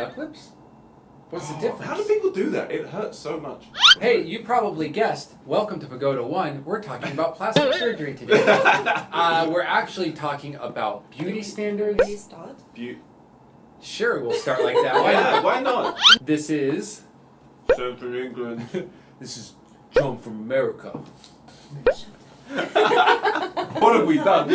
duck lips? What's the difference? How do people do that? It hurts so much. Hey, you probably guessed. Welcome to Pagoda One. We're talking about plastic surgery today. We're actually talking about beauty standards. Will you start? Sure, we'll start like that. Why not? This is... Central England. This is John from America. What have we done?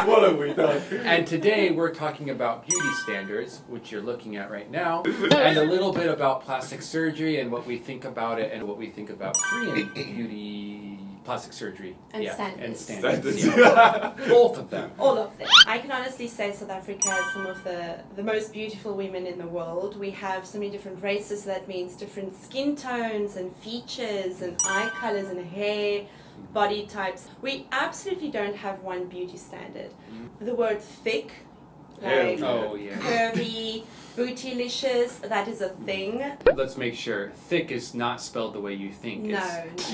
What have we done? And today we're talking about beauty standards, which you're looking at right now, and a little bit about plastic surgery and what we think about it and what we think about Korean beauty plastic surgery. And standards. And Standards. Yeah. Both of them. All of them. I can honestly say South Africa has some of the most beautiful women in the world. We have so many different races. That means different skin tones and features and eye colors and hair, body types. We absolutely don't have one beauty standard. The word thick, like curvy, bootylicious, that is a thing. Let's make sure. Thick is not spelled the way you think. No. It's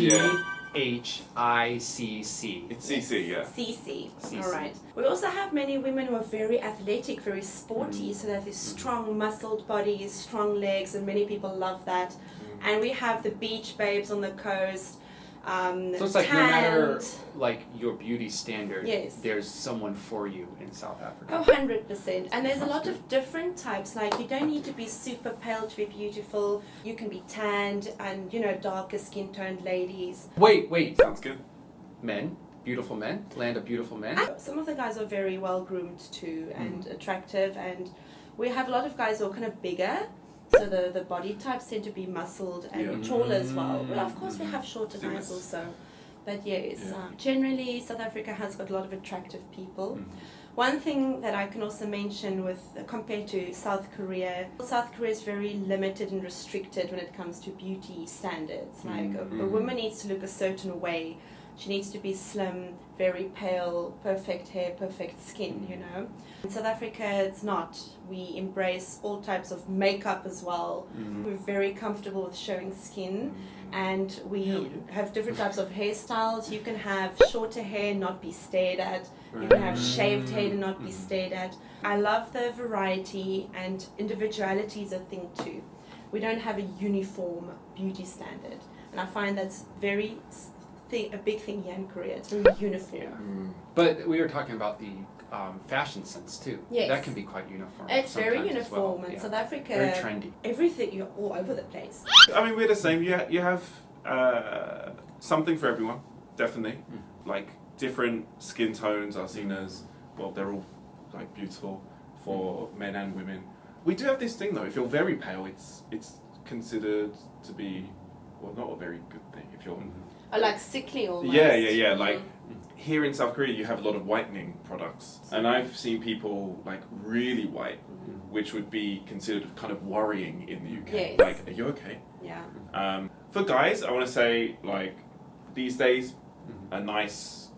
T-H-I-C-C. It's CC, yeah. CC. CC. All right. We also have many women who are very athletic, very sporty, so they have these strong muscled bodies, strong legs, and many people love that. And we have the beach babes on the coast. So it's like no matter like your beauty standard, yes, there's someone for you in South Africa. Oh, 100%. And there's a lot of different types. Like, you don't need to be super pale to be beautiful. You can be tanned and, you know, darker skin toned ladies. Wait. Sounds good. Men, beautiful men, land of beautiful men. Some of the guys are very well groomed too and attractive, and we have a lot of guys who are kind of bigger. So the body types tend to be muscled and taller as well. Well, of course we have shorter guys also. But yes, generally South Africa has got a lot of attractive people. One thing that I can also mention with compared to South Korea is very limited and restricted when it comes to beauty standards. Like a woman needs to look a certain way. She needs to be slim, very pale, perfect hair, perfect skin, you know. In South Africa, it's not. We embrace all types of makeup as well. We're very comfortable with showing skin. And we have different types of hairstyles. You can have shorter hair and not be stared at. You can have shaved hair and not be stared at. I love the variety, and individuality is a thing too. We don't have a uniform beauty standard. And I find that's very... a big thing here in Korea. It's very uniform. But we were talking about the fashion sense too. Yes. That can be quite uniform. It's very uniform in South Africa. Very trendy. Everything, you're all over the place. I mean, we're the same. You have something for everyone, definitely. Like, different skin tones are seen as, well, they're all like beautiful for men and women. We do have this thing though, if you're very pale, it's considered to be, well, not a very good thing if you're... Or like sickly almost. Yeah. Like, here in South Korea, you have a lot of whitening products. And I've seen people, like, really white, which would be considered kind of worrying in the UK. Yes. Like, are you okay? Yeah. For guys, I want to say, like, these days, a nice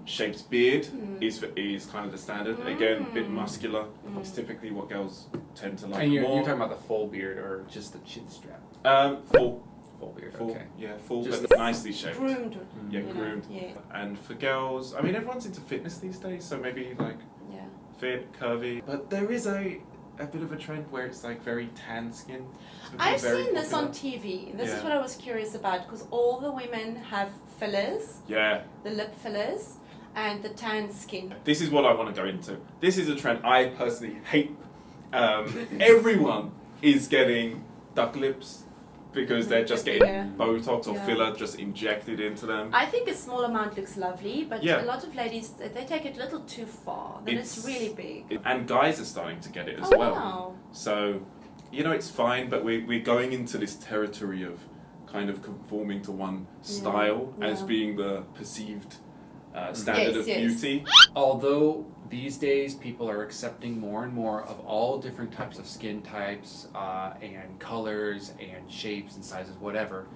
shaped beard is kind of the standard. Again, a bit muscular. It's typically what girls tend to like And you're more. talking about the full beard or just the chin strap? Full beard, full, okay. Yeah, full, Just but nicely shaped. Groomed. Yeah, groomed. Yeah. And for girls, I mean, everyone's into fitness these days, so maybe like fit, curvy. But there is a bit of a trend where it's like very tan skin. I've seen this on TV. This is what I was curious about, because all the women have fillers. Yeah. The lip fillers and the tan skin. This is what I want to go into. This is a trend I personally hate. Everyone is getting duck lips, because they're just getting Botox or filler just injected into them. I think a small amount looks lovely, but a lot of ladies, they take it a little too far. Then it's really big. And guys are starting to get it as well. Wow. So, you know, it's fine, but we're going into this territory of kind of conforming to one style as being the perceived standard of beauty. Although these days people are accepting more and more of all different types of skin types and colors and shapes and sizes, whatever,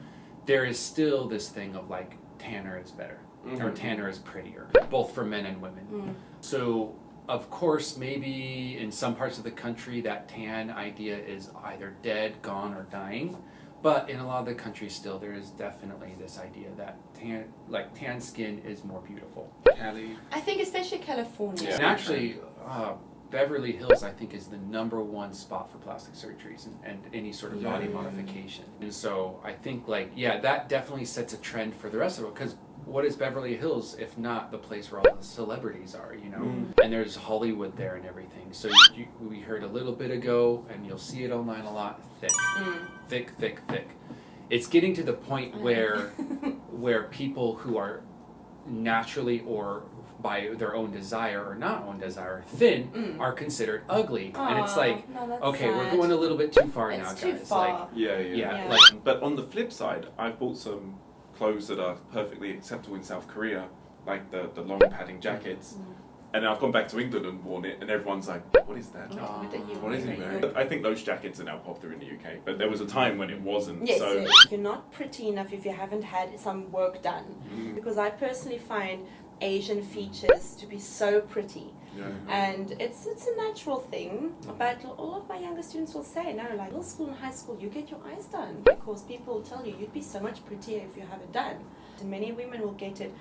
there is still this thing of like tanner is better or tanner is prettier, both for men and women. So of course maybe in some parts of the country that tan idea is either dead, gone, or dying. But in a lot of the countries still, there is definitely this idea that tan skin is more beautiful. Cali. I think especially California. And actually, Beverly Hills, I think, is the #1 spot for plastic surgeries and any sort of body modification. And so I think, like, yeah, that definitely sets a trend for the rest of it, because what is Beverly Hills if not the place where all the celebrities are, you know? And there's Hollywood there and everything. So we heard a little bit ago, and you'll see it online a lot, thick. It's getting to the point where people who are naturally or by their own desire or not own desire thin are considered ugly. And it's like, no, that's okay, sad. we're going a little bit too far It's now, too guys. far. Like, Yeah. like, But on the flip side, I've bought some clothes that are perfectly acceptable in South Korea, like the long padding jackets. And I've gone back to England and worn it, and everyone's like, what is that? What is he wearing? I think those jackets are now popular in the UK, but there was a time when it wasn't. Yes, so you're not pretty enough if you haven't had some work done. Because I personally find Asian features to be so pretty. And it's a natural thing, but all of my younger students will say, no, like middle school and high school, you get your eyes done, because people will tell you you'd be so much prettier if you have it done. And many women will get it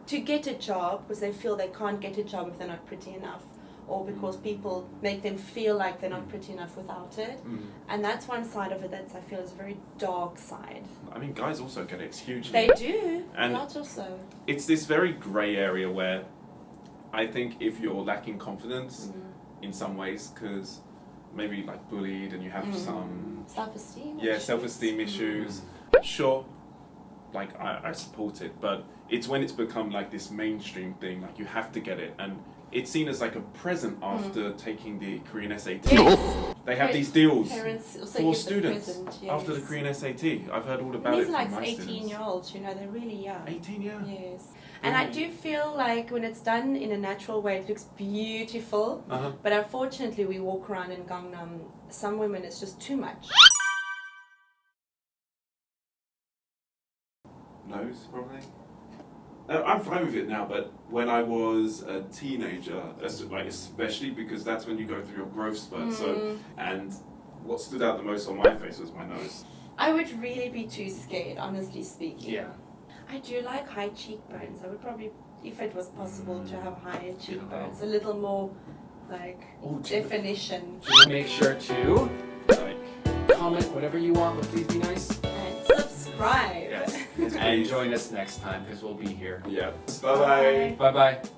to get a job because they feel they can't get a job if they're not pretty enough, or because people make them feel like they're not pretty enough without it. And that's one side of it that I feel is a very dark side. I mean, guys also get it hugely. They do, And a lot also. It's this very grey area where I think if you're lacking confidence in some ways, because maybe like bullied and you have some Self-esteem. self-esteem issues, sure, like I support it, but it's when it's become like this mainstream thing, like you have to get it, and it's seen as like a present after taking the Korean SAT. Yes. They have these deals Parents also for give the students present, after the yes. Korean SAT. I've heard all about These it are from like my 18-year-olds, you know, they're really young. 18, yeah. Yes. And I do feel like when it's done in a natural way, it looks beautiful. But unfortunately, we walk around in Gangnam, some women, it's just too much. Nose, probably. I'm fine with it now, but when I was a teenager, like especially because that's when you go through your growth spurt. So, and what stood out the most on my face was my nose. I would really be too scared, honestly speaking. yeah. I do like high cheekbones. I would probably, if it was possible, to have higher cheekbones, a little more like definition. Make sure to Like, comment whatever you want, but please be nice. And subscribe. Yes. And join us next time, because we'll be here. yeah. Bye bye. Bye bye.